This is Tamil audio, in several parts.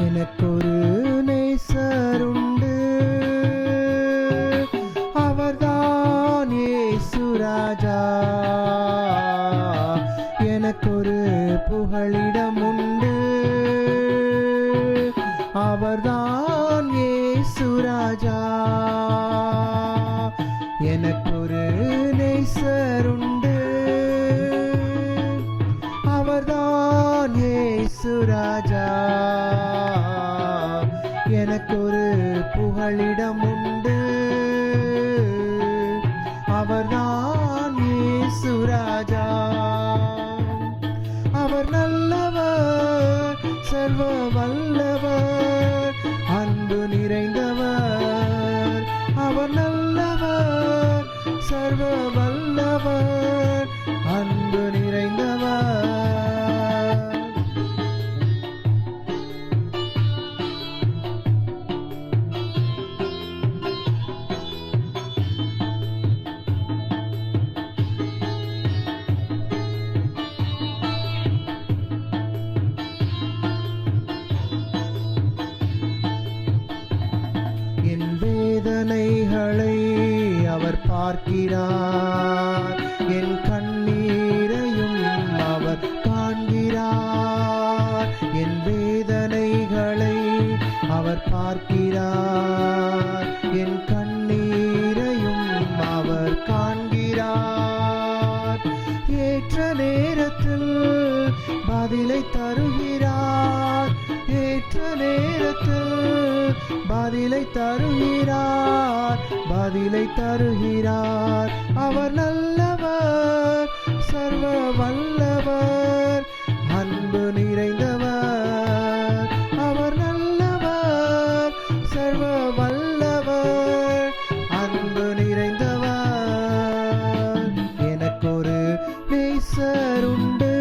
எனக்கொரு நேசருண்டு, அவர்தான் இயேசு ராஜா. எனக்கொரு புகலிடம் உண்டு, அவர்தான் இயேசு ராஜா. எனக்கொரு நேசருண்டு, அவர்தான் இயேசு ராஜா. எனக்கொரு புகலிடம் உண்டு, அவர்தான் இயேசு ராஜா. அவர் நல்லவர், சர்வ வல்லவர், அன்பு நிறைந்தவர். அவர் நல்லவர், சர்வ வல்லவர், அன்பு நிறைந்தவர். என் வேதனைகளை அவர் பார்க்கிறார், என் கண்ணீரையும் அவர் காண்கிறார். என் வேதனைகளை அவர் பார்க்கிறார், என் கண்ணீரையும் அவர் காண்கிறார். ஏற்ற நேரத்தில் பதிலை தருகிறார், ஏற்ற நேரத்தில் பதிலை தருகிறார், பதிலை தருகிறார். அவர் நல்லவர், சர்வ வல்லவர், அன்பு நிறைந்தவர். அவர் நல்லவர், சர்வ வல்லவர், அன்பு நிறைந்தவர். எனக்கொரு நேசருண்டு,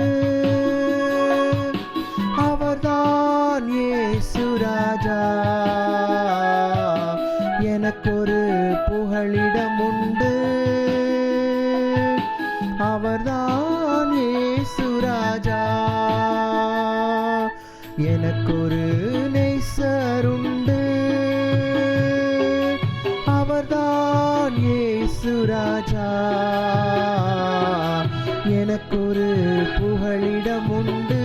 அவர்தான் இயேசு ராஜா. எனக்கொரு புகலிடம் உண்டு, அவர்தான் இயேசு ராஜா. எனக்கொரு நேசருண்டு, அவர்தான் இயேசு ராஜா. எனக்கொரு புகலிடம் உண்டு,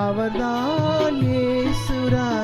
அவர்தான் இயேசு ராஜா.